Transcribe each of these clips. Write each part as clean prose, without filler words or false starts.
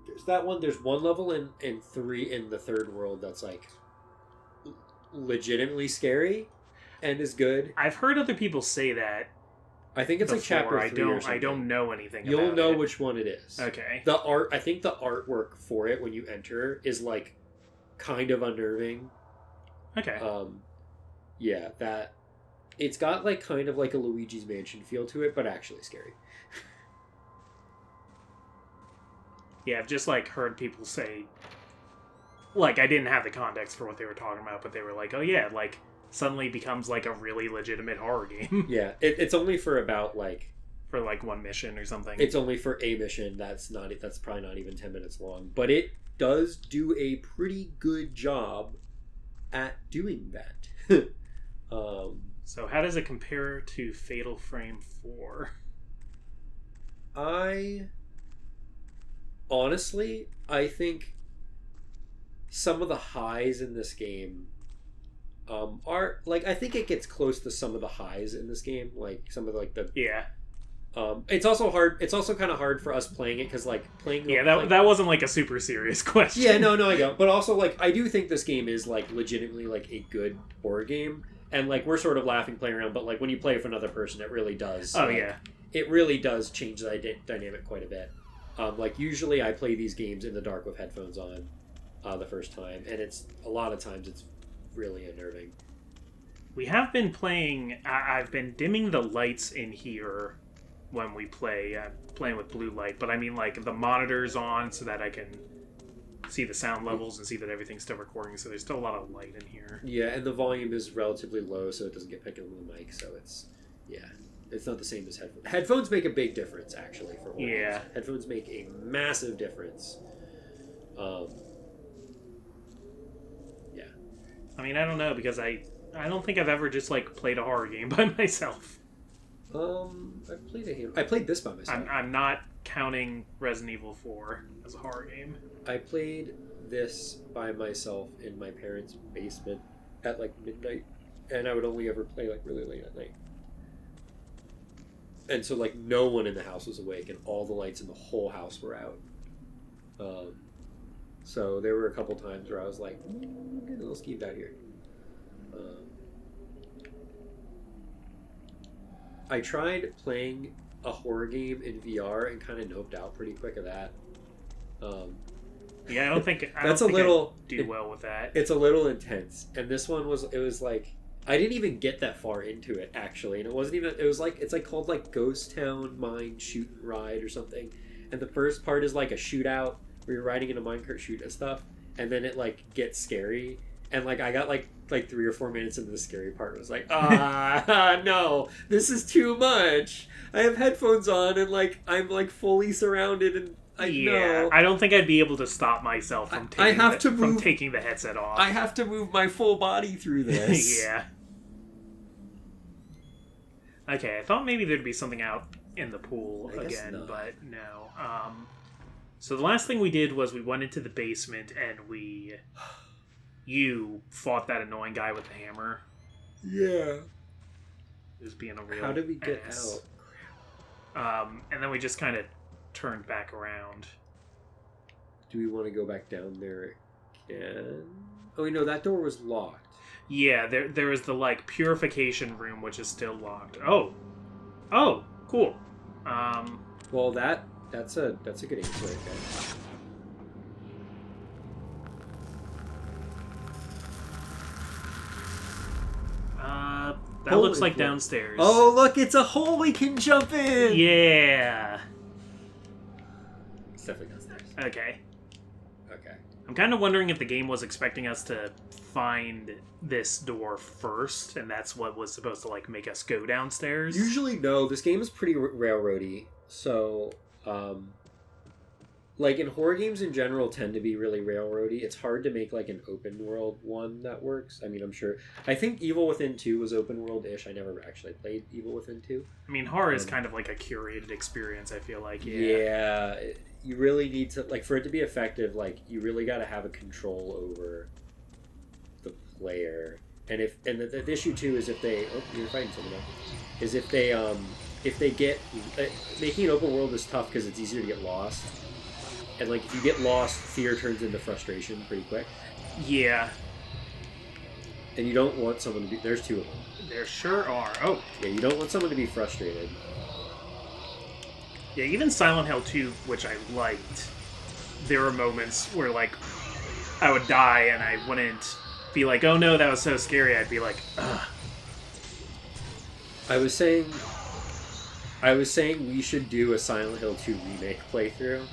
there's that one. There's one level in 3 in the third world that's like legitimately scary and is good. I've heard other people say that. I think it's before. like chapter 3 or something. I don't know anything You'll about know it. which one it is. Okay. I think the artwork for it when you enter is like kind of unnerving. Okay. Yeah, that it's got like kind of like a Luigi's Mansion feel to it, but actually scary. Yeah, I've just like heard people say, like, I didn't have the context for what they were talking about, but they were like, oh yeah, like suddenly becomes like a really legitimate horror game. Yeah, it's only for about like for like one mission or something. It's only for a mission. That's probably not even 10 minutes long, but it does do a pretty good job at doing that. So how does it compare to Fatal Frame 4? Honestly, I think some of the highs in this game are like, I think it gets close to some of the highs in this game, like some of like the it's also hard. It's also kind of hard for us playing it because like playing. Yeah, that wasn't like a super serious question. Yeah, no, I go. But also like I do think this game is like legitimately like a good horror game, and like we're sort of laughing playing around, but like when you play with another person, it really does. Oh like, yeah, it really does change the dynamic quite a bit. Like usually I play these games in the dark with headphones on the first time, and it's a lot of times it's really unnerving. We have been playing. I've been dimming the lights in here when we play. Playing with blue light, but I mean like the monitor's on so that I can see the sound levels and see that everything's still recording. So there's still a lot of light in here. Yeah, and the volume is relatively low, so it doesn't get picked up on the mic. So it's it's not the same as headphones. Headphones make a big difference, actually, for horror games. Headphones make a massive difference. Yeah. I mean, I don't know, because I don't think I've ever just, like, played a horror game by myself. I played this by myself. I'm not counting Resident Evil 4 as a horror game. I played this by myself in my parents' basement at, like, midnight, and I would only ever play, like, really late at night. And so, like, no one in the house was awake, and all the lights in the whole house were out. So there were a couple times where I was like, get a little skeeved out here. I tried playing a horror game in VR and kind of noped out pretty quick of that. Yeah, I don't think I do well with that. It's a little intense, and this one was like, I didn't even get that far into it actually, and it's like called like Ghost Town Mine Shoot and Ride or something, and the first part is like a shootout where you're riding in a minecart shoot and stuff, and then it like gets scary, and like I got like 3 or 4 minutes into the scary part and was like, no, this is too much. I have headphones on and like I'm like fully surrounded, and I don't think I'd be able to stop myself from taking the headset off. I have to move my full body through this. Yeah. Okay, I thought maybe there'd be something out in the pool again, but no. So the last thing we did was we went into the basement and you fought that annoying guy with the hammer. Yeah. He was being a real How did we get ass. Out? And then we just kind of turned back around. Do we want to go back down there again? Oh, no, that door was locked. Yeah, there is the, like, purification room, which is still locked. Oh, cool. Well, that's a good answer right there. That looks like downstairs. Oh, look, it's a hole we can jump in! Yeah. It's definitely downstairs. Okay. Okay. I'm kind of wondering if the game was expecting us to find this door first, and that's what was supposed to, like, make us go downstairs. Usually, no. This game is pretty railroady, so, like, in horror games in general tend to be really railroady. It's hard to make, like, an open world one that works. I mean, I'm sure... I think Evil Within 2 was open world-ish. I never actually played Evil Within 2. I mean, horror is kind of like a curated experience, I feel like. Yeah, you really need to... Like, for it to be effective, like, you really got to have a control over the player. And the issue, too, is if they... Oh, you're fighting someone now. Is if they get... making an open world is tough because it's easier to get lost. And like if you get lost, fear turns into frustration pretty quick. Yeah. And you don't want someone to be... There's two of them. There sure are. Oh. Yeah, you don't want someone to be frustrated. Yeah, even Silent Hill 2, which I liked, there were moments where, like, I would die and I wouldn't be like, oh no, that was so scary. I'd be like, ugh. I was saying we should do a Silent Hill 2 remake playthrough.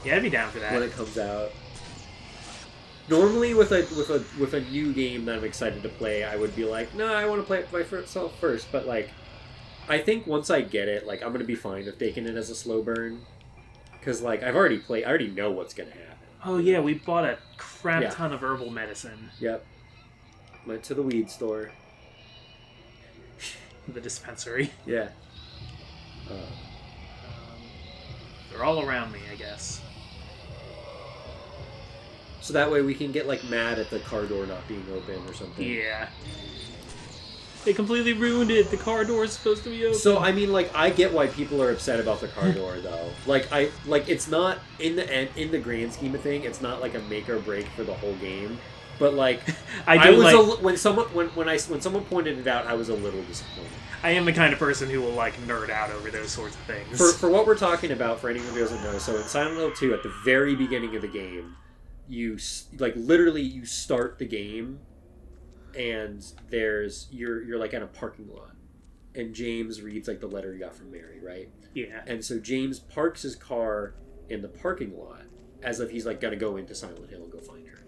Yeah, I'd be down for that. When it comes out. Normally, with a new game that I'm excited to play, I would be like, no, I want to play it myself first. But like, I think once I get it, like, I'm gonna be fine with taking it as a slow burn, because like I already know what's gonna happen. Oh yeah, we bought a crap ton of herbal medicine. Yep. Went to the weed store. The dispensary. Yeah. They're all around me, I guess. So that way we can get like mad at the car door not being open or something. Yeah. They completely ruined it. The car door is supposed to be open. So I mean, like, I get why people are upset about the car door, though. Like it's not in the grand scheme of thing. It's not like a make or break for the whole game. But like, when someone pointed it out, I was a little disappointed. I am the kind of person who will like nerd out over those sorts of things. For what we're talking about, for anyone who doesn't know, so in Silent Hill 2, at the very beginning of the game, you literally start the game. And you're like at a parking lot, and James reads like the letter he got from Mary, right? Yeah. And so James parks his car in the parking lot as if he's like gonna go into Silent Hill and go find her.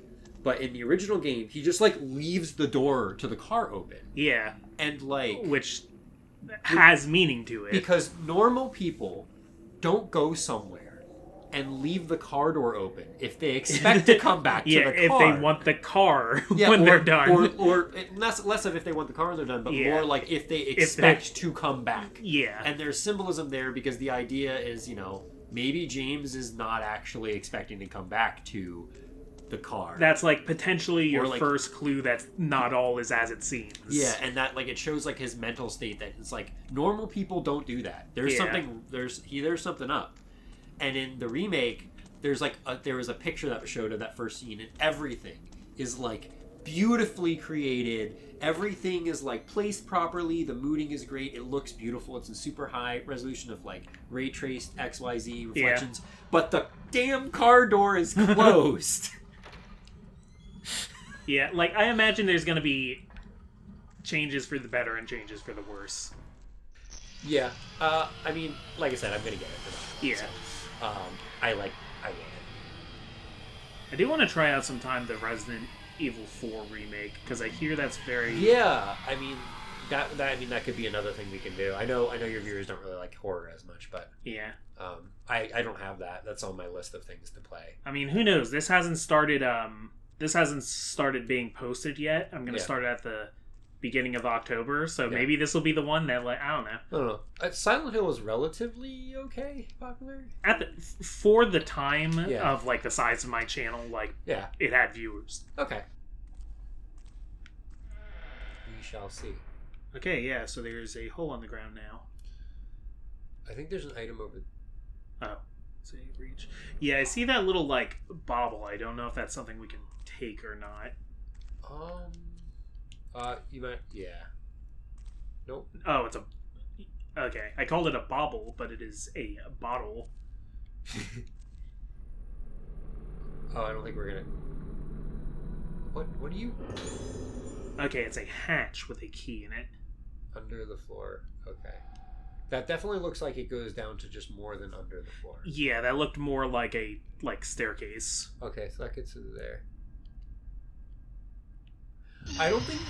But in the original game, he just like leaves the door to the car open. Yeah. And like, which has meaning to it, because normal people don't go somewhere and leave the car door open if they expect to come back to the car. If they want the car when they're done. Or less of if they want the car when they're done, but more like if they expect to come back. Yeah. And there's symbolism there because the idea is, maybe James is not actually expecting to come back to the car. That's like potentially your first clue that not all is as it seems. Yeah, and that like it shows like his mental state that it's like normal people don't do that. There's something up. And in the remake, there was a picture that was showed of that first scene, and everything is like beautifully created. Everything is like placed properly. The mooding is great. It looks beautiful. It's a super high resolution of like ray traced XYZ reflections. Yeah. But the damn car door is closed. Yeah, like I imagine there's gonna be changes for the better and changes for the worse. Yeah, I mean, like I said, I'm gonna get it for that. Yeah. So. I want it. I do want to try out sometime the Resident Evil 4 remake because I hear that's very... Yeah, I mean that could be another thing we can do. I know your viewers don't really like horror as much, but yeah, I don't have that. That's on my list of things to play. I mean, who knows? This hasn't started being posted yet. I'm gonna start it at the beginning of October, so maybe this will be the one that, like, I don't know. Silent Hill was relatively popular for the time of like the size of my channel. Like, it had viewers. Okay, we shall see. Okay, yeah. So there's a hole on the ground now. I think there's an item over. Oh, save reach. Yeah, I see that little like bauble. I don't know if that's something we can take or not. You might, Nope. Oh, it's okay. I called it a bauble, but it is a bottle. I don't think we're gonna... What do you... Okay, it's a hatch with a key in it. Under the floor, okay. That definitely looks like it goes down to just more than under the floor. Yeah, that looked more like a staircase. Okay, so that gets to there. I don't think,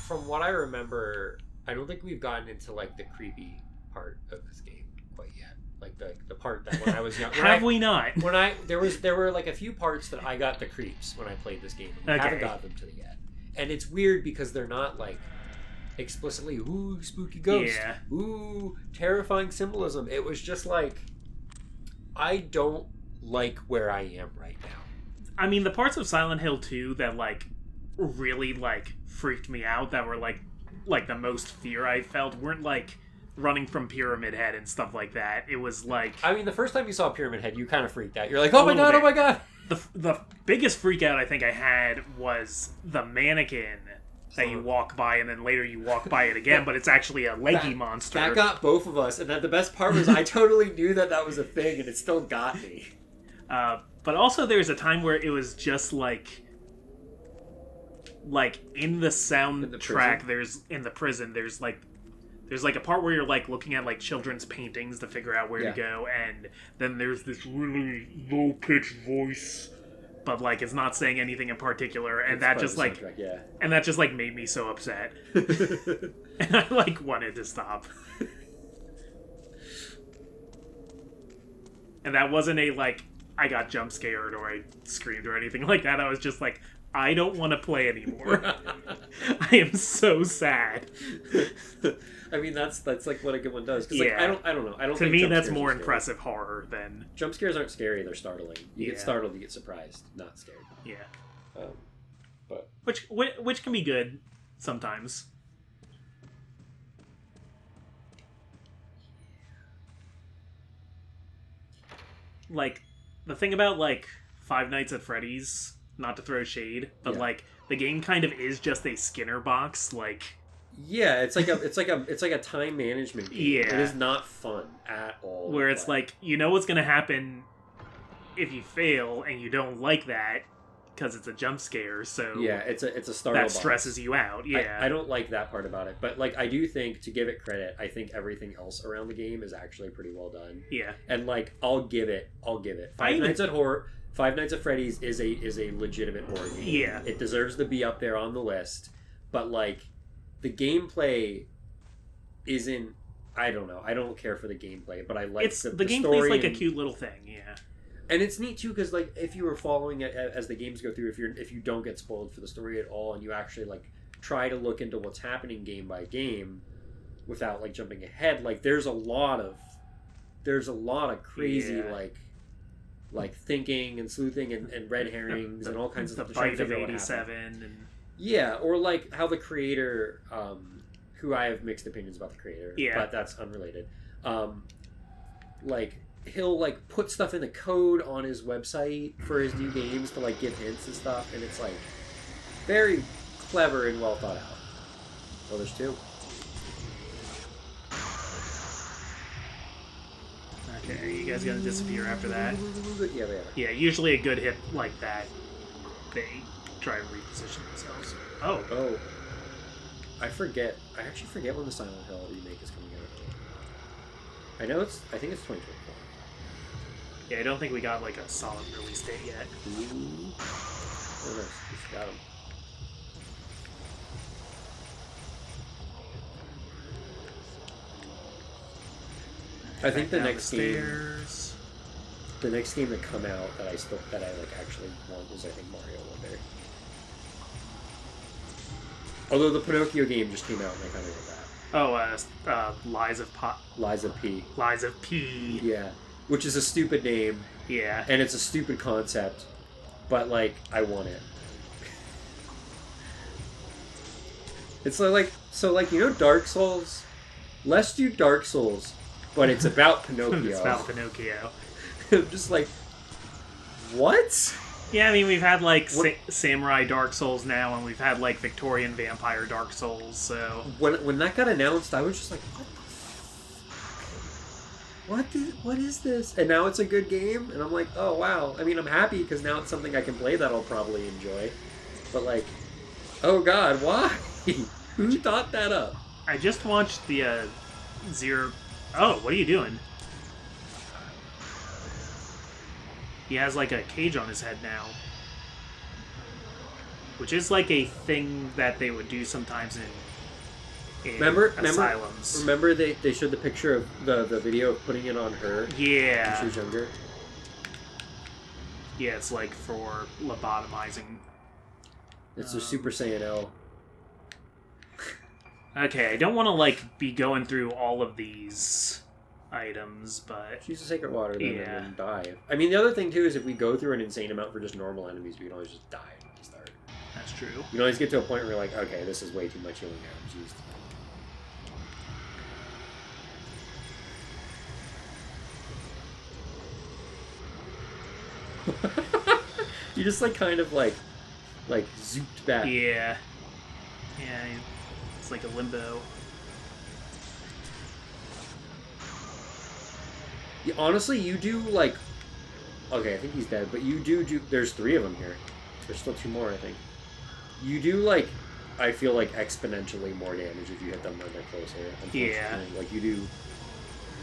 from what I remember, I don't think we've gotten into like the creepy part of this game quite yet. Like the part that when I was young, we not? There were like a few parts that I got the creeps when I played this game. And I haven't got them to the yet, and it's weird because they're not like explicitly ooh spooky ghost, ooh terrifying symbolism. It was just like I don't like where I am right now. I mean, the parts of Silent Hill 2 that like really like freaked me out, that were like the most fear I felt, weren't like running from Pyramid Head and stuff like that. It was like... I mean, the first time you saw Pyramid Head, you kind of freaked out. You're like, oh my god, bit. oh my god! The biggest freak out I think I had was the mannequin that you walk by, and then later you walk by it again, but it's actually a leggy monster. That got both of us, and then the best part was I totally knew that was a thing, and it still got me. But also there's a time where it was just like in the soundtrack, in the prison, there's like a part where you're like looking at like children's paintings to figure out where to go, and then there's this really low pitched voice, but like it's not saying anything in particular, and that just like made me so upset. And I like wanted to stop. And that wasn't a like I got jump scared or I screamed or anything like that. I was just like, I don't want to play anymore. I am so sad. I mean, that's like what a good one does. 'Cause, like, Yeah. I don't know. I don't. To think me, jump that's scares more are scary. impressive horror than... Jump scares aren't scary; they're startling. You Yeah. get startled, you get surprised, not scared. Yeah. But Which can be good sometimes. Like, the thing about, like, Five Nights at Freddy's, not to throw shade, but, like, the game kind of is just a Skinner box, like... yeah, it's like a time management game. Yeah. It is not fun at all. Where it's like, you know what's gonna happen if you fail, and you don't like that, because it's a jump scare, so... yeah, it's a startle that box. stresses you out, yeah. I don't like that part about it, but like I do think, to give it credit, I think everything else around the game is actually pretty well done. Yeah. And like I'll give it. Five Nights at Freddy's is a legitimate horror game. Yeah. It deserves to be up there on the list, but like the gameplay isn't. I don't know. I don't care for the gameplay, but I like the gameplay's story like a and, cute little thing, yeah. and it's neat too because like if you were following it as the games go through, if you don't get spoiled for the story at all, and you actually like try to look into what's happening game by game without like jumping ahead, like there's a lot of crazy like thinking and sleuthing and red herrings and all kinds of stuff. The to try and bite of figure out what 87 happened. and Yeah, or like how the creator, who I have mixed opinions about the creator, Yeah. but that's unrelated. Like he'll like put stuff in the code on his website for his new games to like give hints and stuff, and it's like very clever and well thought out. Oh, there's two. okay, are you guys gonna disappear after that? Yeah, they are. Yeah, usually a good hit like that, they try to reposition themselves. Oh, Oh, I actually forget when the Silent Hill remake is coming out. I think it's 2024. yeah, I don't think we got like a solid release date yet. Ooh. Oh, nice. Just got him. I think the Down next stairs. the next game that come out that I like actually want is I think Mario Wonder. Although the Pinocchio game just came out and I kind of did that. Oh, Lies of P. Yeah, which is a stupid name Yeah. and it's a stupid concept, but like I want it. It's like you know Dark Souls. Let's do Dark Souls, but it's about Pinocchio. It's about Pinocchio. I'm just like, what? Yeah, I mean, we've had like Samurai Dark Souls now, and we've had like Victorian Vampire Dark Souls, so... When that got announced, I was just like, what is this? And now it's a good game, and I'm like, oh wow. I mean, I'm happy because now it's something I can play that I'll probably enjoy. But like, oh god, why? Who thought that up? I just watched the Zero... Oh, what are you doing? He has like a cage on his head now. Which is like a thing that they would do sometimes in asylums. Remember they showed the picture of the video of putting it on her Yeah. when she was younger? Yeah, it's like for lobotomizing. It's a Super Saiyan L. Okay, I don't want to like be going through all of these items, but She's a sacred water then Yeah. and then die. I mean, the other thing too is if we go through an insane amount for just normal enemies, we can always just die when we start. that's true. You can always get to a point where you're like, okay, this is way too much healing now. Jeez. You just like kind of like zooped back. Yeah. Yeah, it's like a limbo. Yeah, honestly, you do like. Okay, I think he's dead, but you do. There's 3 of them here. There's still 2 more, I think. You do like. I feel like exponentially more damage if you hit them when they're closer. Yeah. Like you do.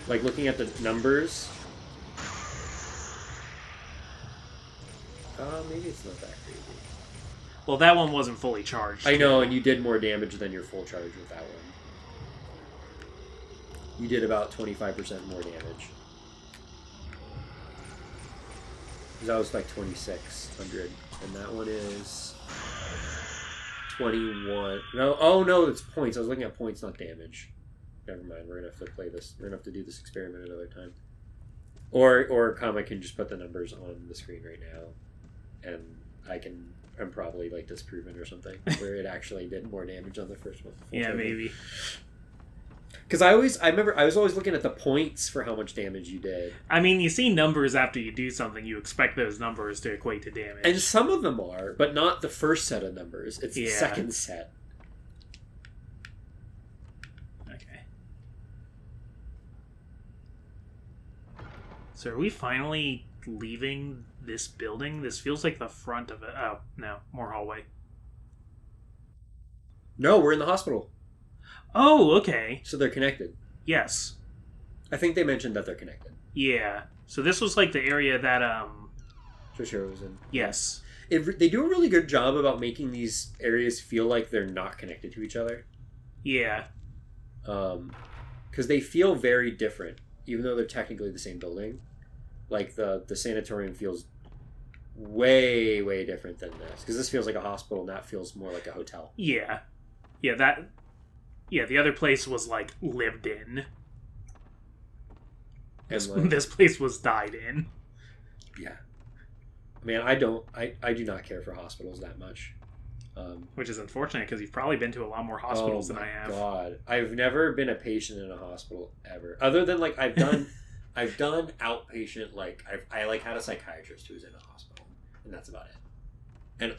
Like looking at the numbers. Maybe it's not that crazy. Well, that one wasn't fully charged. I know, and you did more damage than your full charge with that one. You did about 25% more damage. That was like 2,600, and that one is 21. No, oh no, it's points. I was looking at points, not damage. Never mind. We're gonna have to play this. We're gonna have to do this experiment another time. Or Comic can just put the numbers on the screen right now, and I'm probably like disproven or something where it actually did more damage on the first one. Yeah, maybe. Because I was always looking at the points for how much damage you did. I mean, you see numbers after you do something, you expect those numbers to equate to damage. And some of them are, but not the first set of numbers. It's the second set. Okay. So are we finally leaving this building? This feels like the front of it. Oh, no. More hallway. No, we're in the hospital. Oh, okay. So they're connected. Yes. I think they mentioned that they're connected. Yeah. So this was like the area that, Trishira was in. Yes. They do a really good job about making these areas feel like they're not connected to each other. Yeah. Because they feel very different, even though they're technically the same building. Like, the sanatorium feels way, way different than this. Because this feels like a hospital, and that feels more like a hotel. Yeah. Yeah, the other place was, like, lived in. And this place was died in. Yeah. Man, I do not care for hospitals that much. Which is unfortunate, because you've probably been to a lot more hospitals than I have. Oh, God. I've never been a patient in a hospital, ever. Other than, like, I've done outpatient, like, I like, had a psychiatrist who was in a hospital. And that's about it. And,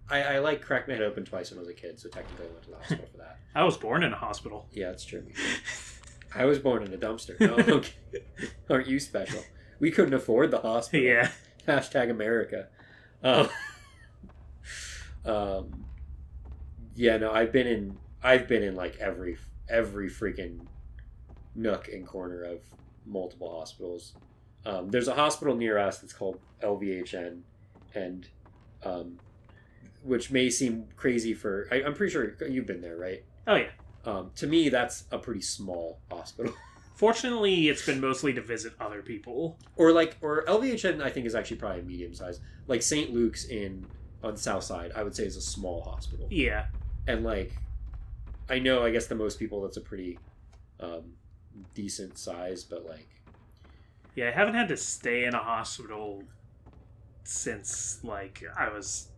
I like, cracked my head open twice when I was a kid, so technically I went to the hospital for that. I was born in a hospital. Yeah, that's true. I was born in a dumpster. No, okay. Aren't you special? We couldn't afford the hospital. Yeah. Hashtag America. Yeah, no, I've been in like every freaking nook and corner of multiple hospitals. There's a hospital near us that's called LVHN, and which may seem crazy for I'm pretty sure you've been there, right? Oh yeah. To me, that's a pretty small hospital. Fortunately, it's been mostly to visit other people. Or LVHN, I think, is actually probably medium size. Like St. Luke's on South Side, I would say is a small hospital. Yeah. And like, I guess to most people that's a pretty decent size, but like. Yeah, I haven't had to stay in a hospital since like I was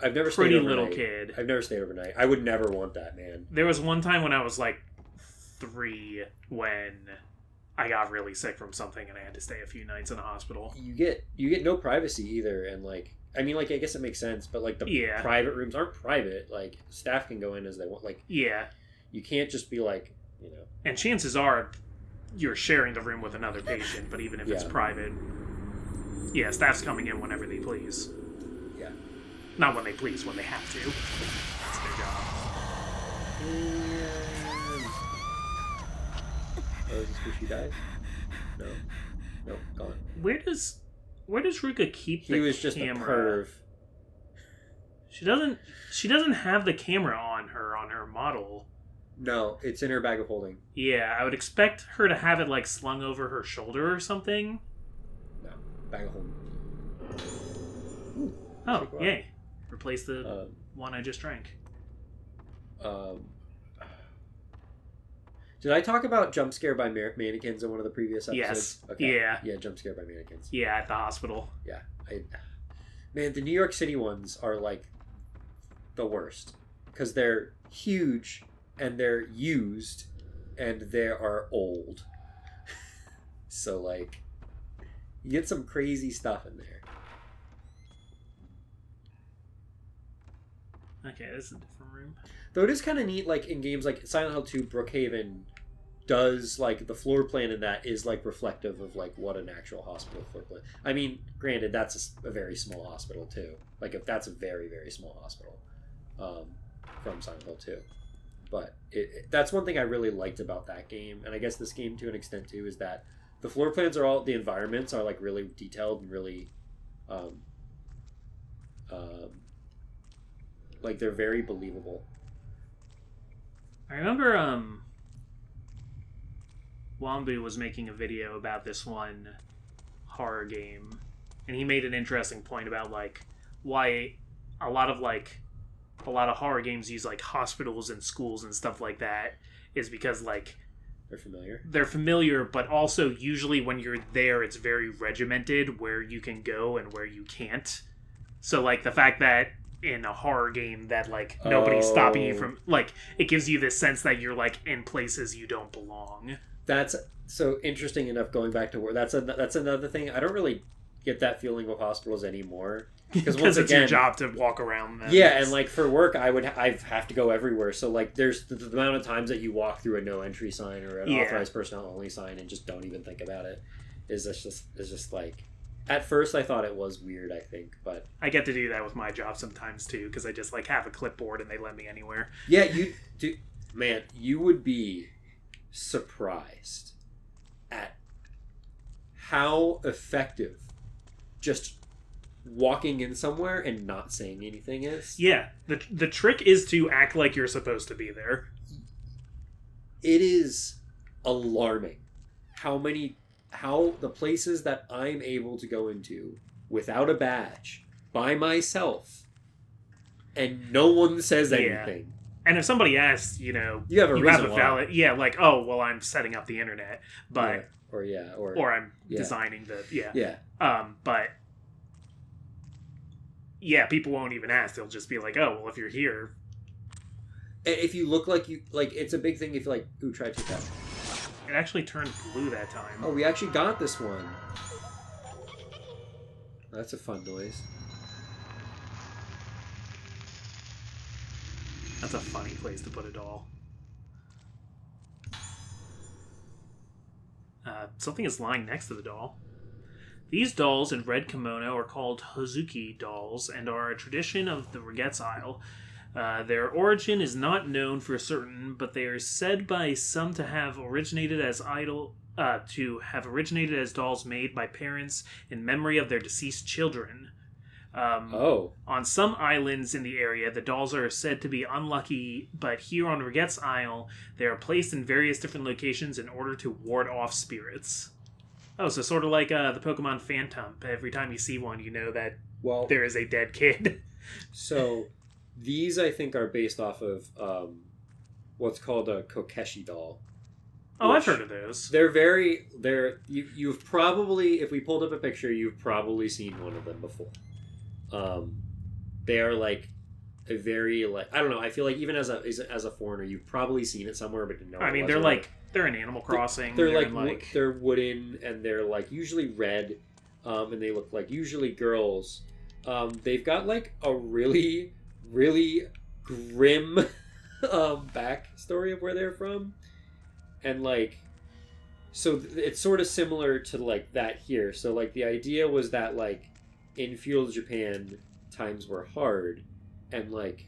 I've never pretty stayed little overnight. kid. I've never stayed overnight. I would never want that, man. There was one time when I was like 3 when I got really sick from something and I had to stay a few nights in a hospital. You get no privacy either, and like, I mean, like, I guess it makes sense, but like the private rooms aren't private. Like, staff can go in as they want. Like, yeah, you can't just be like, And chances are you're sharing the room with another patient, but even if it's private, yeah, staff's coming in whenever they please. Yeah. Not when they please, when they have to. That's their job. Oh, is this where she died? No, gone. Where does Ruka keep the camera? He was just a perv. She doesn't have the camera on her model. No, it's in her bag of holding. Yeah, I would expect her to have it like slung over her shoulder or something. No, bag of holding. Ooh, oh, yay. Replace the one I just drank. Did I talk about jump scare by mannequins in one of the previous episodes? Yes. Okay. Yeah. Yeah, jump scare by mannequins. Yeah, at the hospital. Yeah. Man, the New York City ones are like the worst. Because they're huge and they're used and they are old. So like, You get some crazy stuff in there. Okay, this is a different room. Though it is kind of neat, like in games like Silent Hill 2, Brookhaven does, like, the floor plan in that is, like, reflective of, like, what an actual hospital floor plan. I mean, granted, that's a very small hospital too. Like, if that's a very, very small hospital from Silent Hill 2. But that's one thing I really liked about that game, and I guess this game to an extent too, is that the floor plans are all, the environments are, like, really detailed and really, like, they're very believable. I remember, Wambu was making a video about this one horror game, and he made an interesting point about, like, why a lot of horror games use, like, hospitals and schools and stuff like that is because, like, they're familiar, but also usually when you're there it's very regimented where you can go and where you can't. So, like, the fact that in a horror game that, like, nobody's stopping you from, like, it gives you this sense that you're, like, in places you don't belong. That's so interesting enough, going back to work. That's another thing. I don't really get that feeling with hospitals anymore. Because it's again, your job to walk around them. Yeah, and, like, for work, I have to go everywhere. So, like, there's the amount of times that you walk through a no entry sign or an authorized personnel only sign and just don't even think about it. Is just like, at first I thought it was weird, I think, but I get to do that with my job sometimes too, because I just, like, have a clipboard and they let me anywhere. Yeah, you would be surprised at how effective just walking in somewhere and not saying anything is. Yeah, the trick is to act like you're supposed to be there. It is alarming how the places that I'm able to go into without a badge by myself and no one says anything. And if somebody asks, you have a valid, like, oh, well, I'm setting up the internet, but or I'm designing the but people won't even ask. They'll just be like, oh, well, if you're here. And if you look like it's a big thing if you're like, ooh, try to take that. It actually turned blue that time. Oh, we actually got this one. That's a fun noise. That's a funny place to put a doll. Something is lying next to the doll. These dolls in red kimono are called Hozuki dolls and are a tradition of the Reget's Isle. Their origin is not known for certain, but they are said by some to have originated as dolls made by parents in memory of their deceased children. On some islands in the area, the dolls are said to be unlucky, but here on Reget's Isle, they are placed in various different locations in order to ward off spirits. Oh, so sort of like the Pokemon Phantom. Every time you see one, you know that there is a dead kid. So, these, I think, are based off of what's called a Kokeshi doll. Oh, I've heard of those. You've probably, if we pulled up a picture, you've probably seen one of them before. They are, like, a very, like, I don't know, I feel like even as a foreigner, you've probably seen it somewhere, but didn't know. I mean, they're in Animal Crossing. They're wooden, and they're, like, usually red, and they look like usually girls. They've got, like, a really, really grim backstory of where they're from, and, like, so it's sort of similar to, like, that here. So, like, the idea was that, like, in feudal Japan, times were hard, and, like,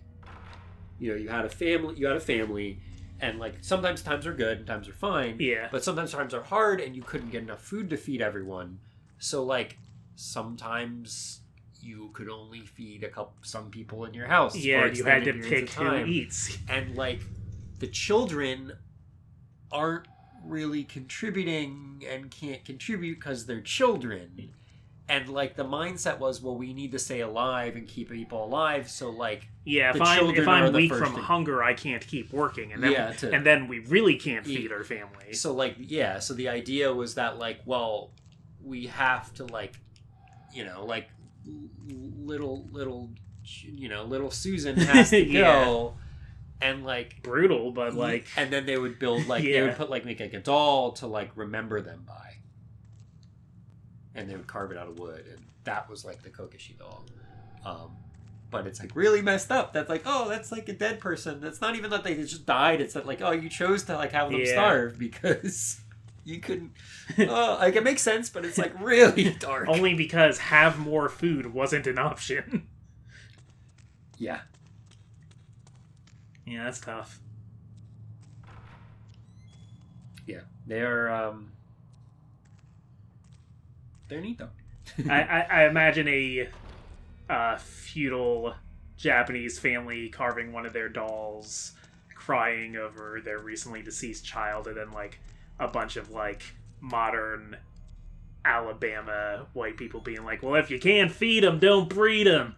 you had a family, and, like, sometimes times are good and times are fine, but sometimes times are hard and you couldn't get enough food to feed everyone. So, like, sometimes you could only feed some people in your house. You had to pick who eats. And, like, the children aren't really contributing and can't contribute because they're children. And, like, the mindset was, well, we need to stay alive and keep people alive, so, like, if I'm weak from hunger, I can't keep working, and then we really can't feed our family. So, like, so the idea was that, like, well, we have to, like, like, little Susan has to go, and, like, brutal, but, like, and then they would build, like, they would put, like, make, like, a doll to, like, remember them by. and they would carve it out of wood, and that was like the kokeshi doll. But it's like really messed up. That's like, oh, that's like a dead person. That's not even that they just died. It's that like, oh, you chose to like have them starve because you couldn't. Like it makes sense, but it's like really dark. Only because have more food wasn't an option. Yeah. Yeah, that's tough. Yeah, they're neat though. I imagine a feudal Japanese family carving one of their dolls, crying over their recently deceased child, and then like a bunch of like modern Alabama white people being like, "Well, if you can't feed them, don't breed them."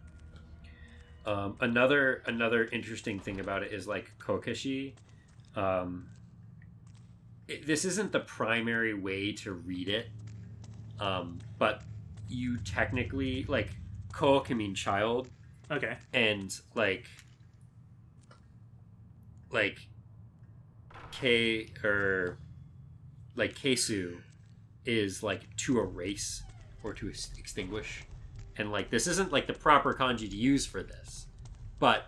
Another interesting thing about it is like kokeshi. This isn't the primary way to read it, but you technically like ko can mean child. Okay. And like K or like Kesu is like to erase or to extinguish. And like this isn't like the proper kanji to use for this. But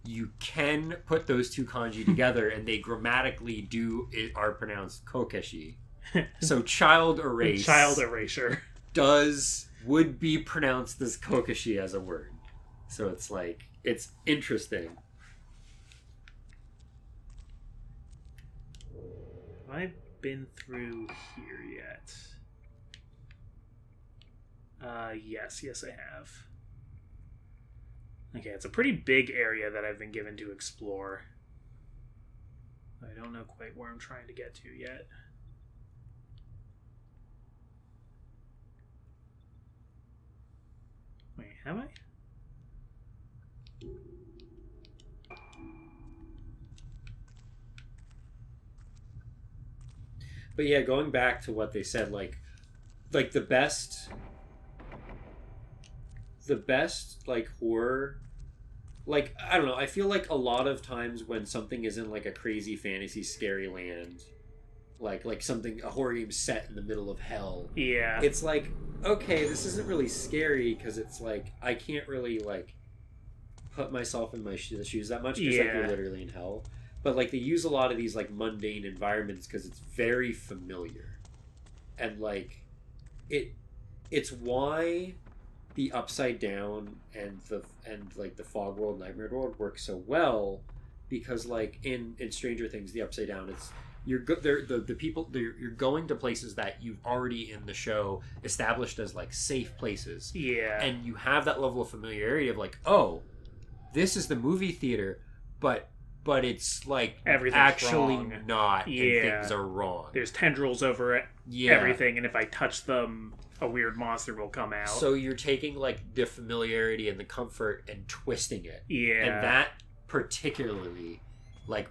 you can put those two kanji together and they grammatically are pronounced kokeshi. So child erasure would be pronounced as kokeshi as a word. So it's like it's interesting. Have I been through here yet? Yes, I have. Okay, it's a pretty big area that I've been given to explore. I don't know quite where I'm trying to get to yet. Wait, have I? But yeah, going back to what they said, like the best like horror, like I don't know, I feel like a lot of times when something is in like a crazy fantasy scary land, like a horror game set in the middle of hell, yeah, it's like, okay, this isn't really scary because it's like I can't really like put myself in my shoes that much because like you're literally in hell. But like they use a lot of these like mundane environments because it's very familiar, and like it's why the Upside Down and the Fog World, Nightmare World work so well, because like in Stranger Things, the Upside Down, it's you're going to places that you've already in the show established as like safe places, and you have that level of familiarity of like, oh, this is the movie theater, but it's like everything's actually wrong. Not, and things are wrong. There's tendrils over it, everything, and if I touch them, a weird monster will come out. So you're taking like the familiarity and the comfort and twisting it. Yeah. And that particularly like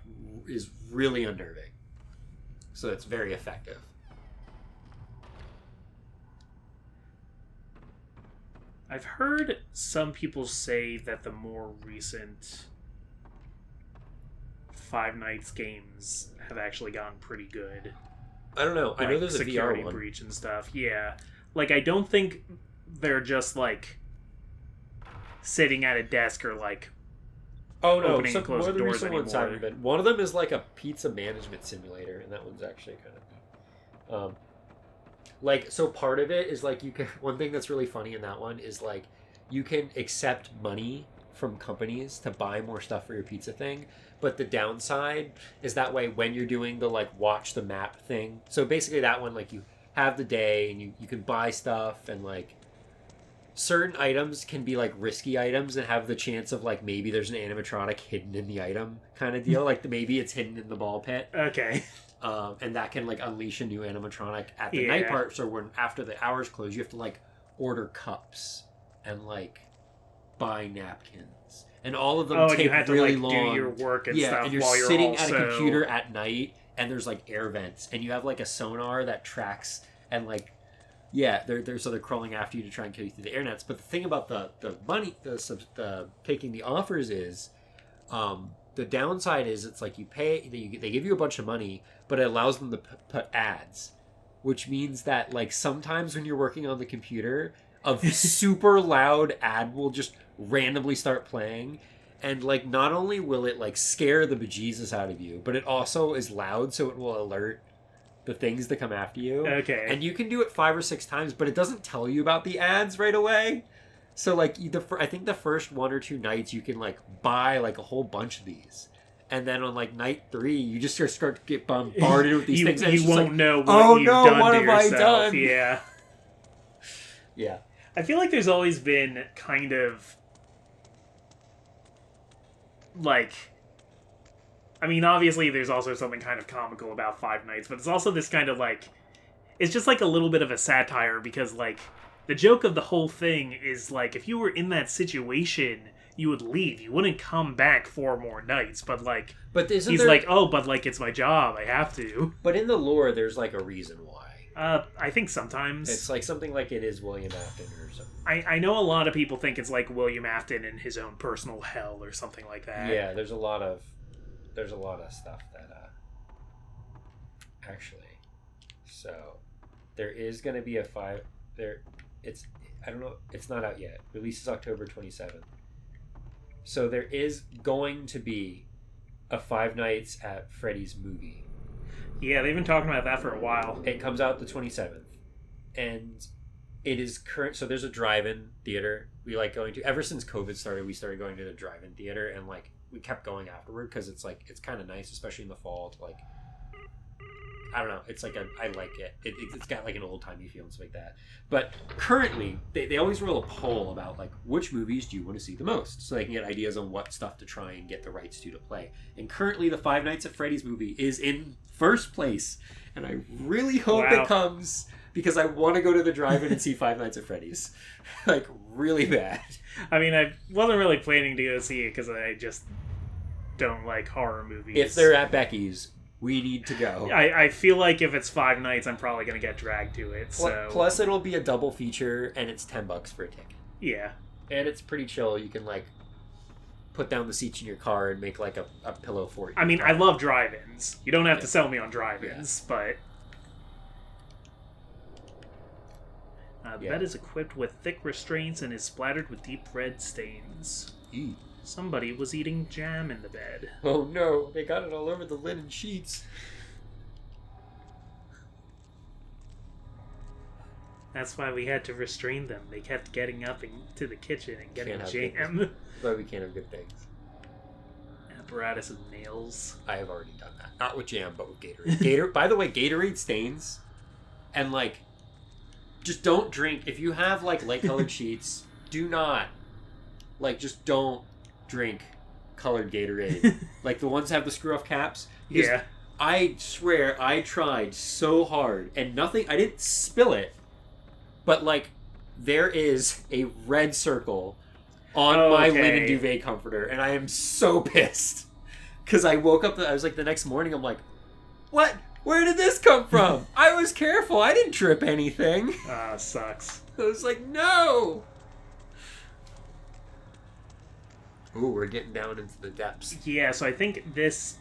is really unnerving. So it's very effective. I've heard some people say that the more recent Five Nights games have actually gotten pretty good. I don't know. Like, I know there's a VR security one. breach and stuff. Yeah. Like, I don't think they're just, like, sitting at a desk or, like, opening and closing doors anymore. One of them is, like, a pizza management simulator, and that one's actually kind of neat. Like, so part of it is, like, you can... One thing that's really funny in that one is, like, you can accept money from companies to buy more stuff for your pizza thing, but the downside is that way when you're doing the, like, watch the map thing. So basically that one, like, you have the day and you can buy stuff, and like certain items can be like risky items and have the chance of like maybe there's an animatronic hidden in the item kind of deal. Like maybe it's hidden in the ball pit. Okay. And that can like unleash a new animatronic at the night part. So when after the hours close, you have to like order cups and like buy napkins. And all of them take you had to really like long. do your work and stuff and you're while you're sitting also... at a computer at night, and there's like air vents, and you have like a sonar that tracks, and like they're crawling after you to try and kill you through the air nets. But the thing about the money, the taking the offers is, the downside is it's like you pay, they give you a bunch of money, but it allows them to put ads, which means that like sometimes when you're working on the computer, a super loud ad will just randomly start playing, and like not only will it like scare the bejesus out of you, but it also is loud, so it will alert the things that come after you. Okay. And you can do it 5 or 6 times, but it doesn't tell you about the ads right away. So like I think the first 1 or 2 nights you can like buy like a whole bunch of these. And then on like night 3, you just start to get bombarded with these things. And you won't like, know what you've done what to have yourself. I done? Yeah. Yeah. I feel like there's always been kind of like, I mean, obviously there's also something kind of comical about Five Nights, but it's also this kind of like, it's just like a little bit of a satire, because like the joke of the whole thing is like, if you were in that situation, you would leave. You wouldn't come back 4 more nights, but like, he's like, oh, but like it's my job, I have to. But in the lore, there's like a reason why. I think sometimes It's like something like it is William Afton or something. I know a lot of people think it's like William Afton in his own personal hell or something like that. Yeah, there's a lot of stuff that actually. So there is going to be a 5 there. It's I don't know. It's not out yet. Releases October 27th. So there is going to be a 5 Nights at Freddy's movie. Yeah, they've been talking about that for a while. It comes out the 27th, and it is current. So there's a drive-in theater we like going to. Ever since COVID started, we started going to the drive-in theater, and like we kept going afterward because it's like it's kind of nice, especially in the fall. To like, I don't know. It's like I like it. It's got like an old-timey feel and stuff like that. But currently, they always roll a poll about like which movies do you want to see the most, so they can get ideas on what stuff to try and get the rights to play. And currently, the Five Nights at Freddy's movie is in first place, and I really hope it comes, because I want to go to the drive-in and see Five Nights at Freddy's, like really bad. I mean, I wasn't really planning to go see it because I just don't like horror movies. If they're at Becky's, we need to go. I feel like if it's 5 nights, I'm probably going to get dragged to it. So plus, it'll be a double feature, and it's $10 for a ticket. Yeah, and it's pretty chill. You can like put down the seats in your car and make like a pillow fort. I mean, I love drive-ins. You don't have to sell me on drive-ins, but the bed is equipped with thick restraints and is splattered with deep red stains. Ew. Somebody was eating jam in the bed. Oh no, they got it all over the linen sheets. That's why we had to restrain them. They kept getting up into the kitchen and getting jam. That's why we can't have good things. Apparatus of nails. I have already done that. Not with jam, but with Gatorade. By the way, Gatorade stains. And like, just don't drink. If you have like light colored sheets, do not. Like, just don't drink colored Gatorade. Like the ones that have the screw off caps. Yeah. I swear I tried so hard and nothing, I didn't spill it. But like, there is a red circle on my linen duvet comforter, and I am so pissed. Because I woke up, I was like, the next morning, I'm like, what? Where did this come from? I was careful. I didn't trip anything. Sucks. I was like, no. Ooh, we're getting down into the depths. Yeah, so I think this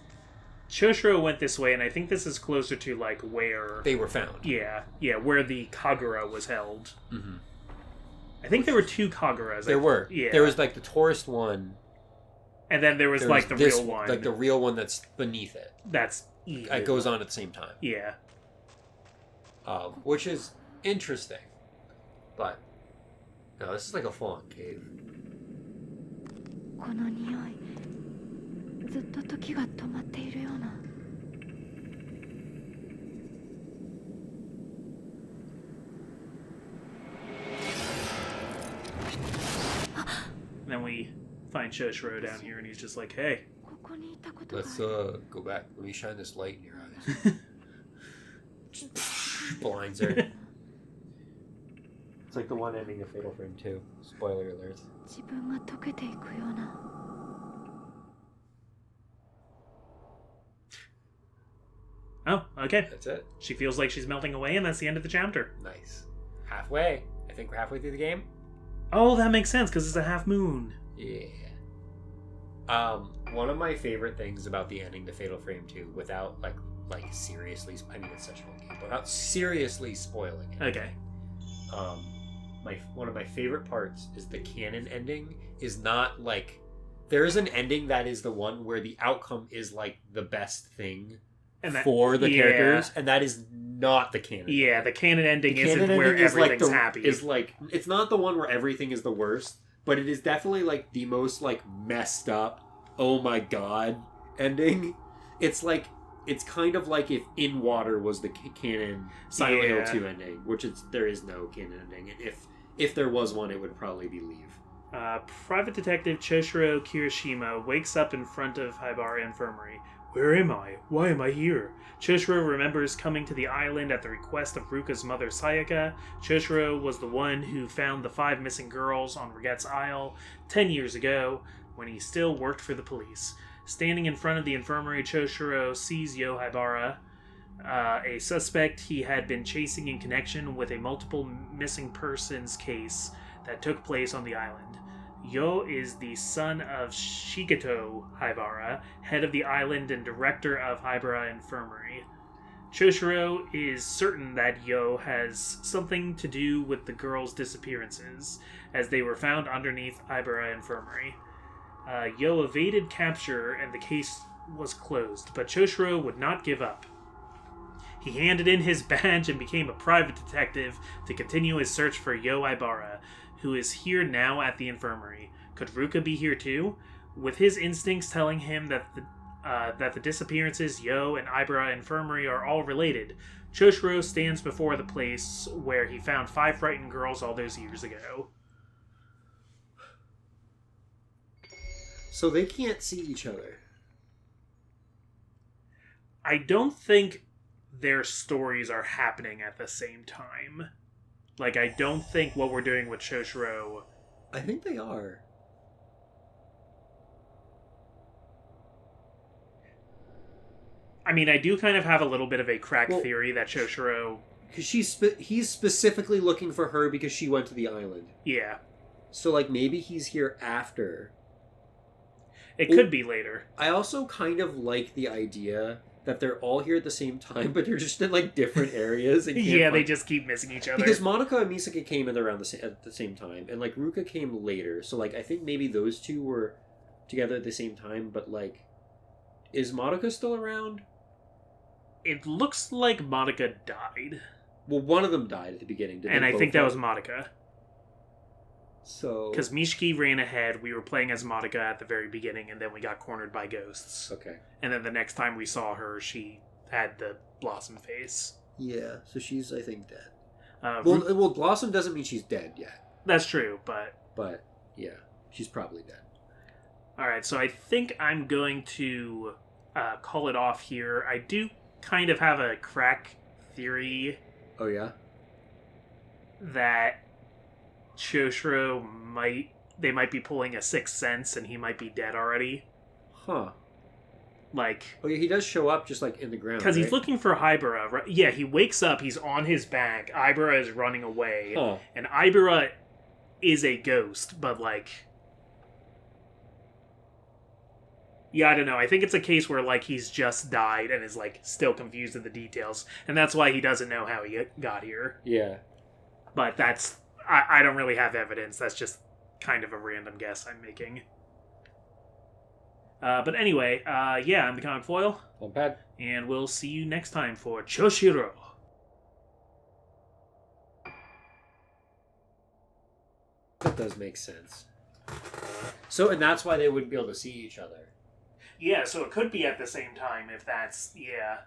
Choshiro went this way, and I think this is closer to like where they were found. Yeah, where the Kagura was held. Mm-hmm. I think there were 2 Kaguras. There were. Yeah. There was like the tourist one, and then there was like the real one, like the real one that's beneath it. That's evil. It goes on at the same time. Yeah. Which is interesting, but no, this is like a full-on cave. この匂いずっと時が止まっているような Then we find Choshiro down here, and he's just like, "Hey, ここにいたことが Let's go back. Let me shine this light in your eyes. Blinds her. It's like the one ending of Fatal Frame 2. Spoiler alert. 自分が溶けていくような oh, okay." That's it. She feels like she's melting away, and that's the end of the chapter. Nice. Halfway. I think we're halfway through the game. Oh, that makes sense because it's a half moon. Yeah. One of my favorite things about the ending to Fatal Frame 2, without like like seriously. I mean, it's such an old game, but without seriously spoiling it. Okay. One of my favorite parts is the canon ending is not like there is an ending that is the one where the outcome is like the best thing for the characters, and that is not the canon. Yeah, ending. The canon ending The isn't canon where ending is everything's like happy. Is like it's not the one where everything is the worst, but it is definitely like the most like messed up. Oh my god, ending. It's like it's kind of like if In Water was the canon Silent Hill 2 ending, which there is no canon ending, and if there was one, it would probably be Leave. Private Detective Choshiro Kirishima wakes up in front of Haibara Infirmary. Where am I? Why am I here? Choshiro remembers coming to the island at the request of Ruka's mother Sayaka. Choshiro was the one who found the 5 missing girls on Regette's Isle 10 years ago, when he still worked for the police. Standing in front of the infirmary, Choshiro sees Yo Haibara, a suspect he had been chasing in connection with a multiple missing persons case that took place on the island. Yo is the son of Shigeto Haibara, head of the island and director of Haibara Infirmary. Choshiro is certain that Yo has something to do with the girls' disappearances, as they were found underneath Haibara Infirmary. Yo evaded capture and the case was closed, but Choshiro would not give up. He handed in his badge and became a private detective to continue his search for Yo Haibara, who is here now at the infirmary. Could Ruka be here too? With his instincts telling him that the disappearances, Yo and Haibara Infirmary are all related, Choshiro stands before the place where he found 5 frightened girls all those years ago. So they can't see each other. I don't think their stories are happening at the same time. Like, I don't think what we're doing with Choshiro... I think they are. I mean, I do kind of have a little bit of a crack theory that Choshiro... Because he's specifically looking for her because she went to the island. Yeah. So, like, maybe he's here after. It could be later. I also kind of like the idea that they're all here at the same time, but they're just in, like, different areas. And they just keep missing each other. Because Monica and Misaka came in around at the same time, and, like, Ruka came later. So, like, I think maybe those two were together at the same time, but, like, is Monica still around? It looks like Monica died. Well, one of them died at the beginning. And I think that was Monica. So... Because Mishiki ran ahead, we were playing as Monica at the very beginning, and then we got cornered by ghosts. Okay. And then the next time we saw her, she had the Blossom face. Yeah, so she's, I think, dead. Well, Blossom doesn't mean she's dead yet. That's true, but... But, yeah, she's probably dead. Alright, so I think I'm going to call it off here. I do kind of have a crack theory. Oh, yeah? That Choshiro might be pulling a Sixth Sense and he might be dead already. Huh. Like... Oh, yeah, he does show up just, like, in the ground, because he's looking for Haibara. Right? Yeah, he wakes up, he's on his back, Haibara is running away, and Haibara is a ghost, but, like... Yeah, I don't know. I think it's a case where, like, he's just died and is, like, still confused in the details. And that's why he doesn't know how he got here. Yeah. But that's... I don't really have evidence. That's just kind of a random guess I'm making. But anyway, yeah, I'm the Comic Foil. Not bad. And we'll see you next time for Choshiro. That does make sense. So, and that's why they wouldn't be able to see each other. Yeah, so it could be at the same time if that's... Yeah.